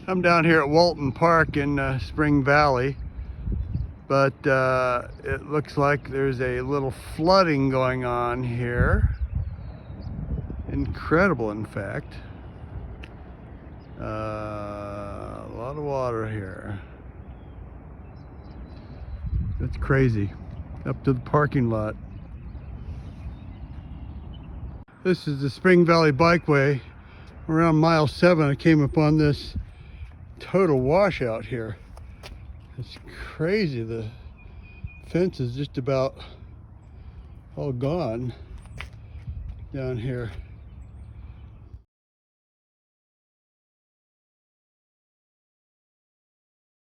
I'm down here at Walton Park in Spring Valley, but it looks like there's a little flooding going on here. Incredible, in fact. A lot of water here. It's crazy. Up to the parking lot. This is the Spring Valley Bikeway. Around mile 7, I came upon this total washout here. It's crazy. The fence is just about all gone down here.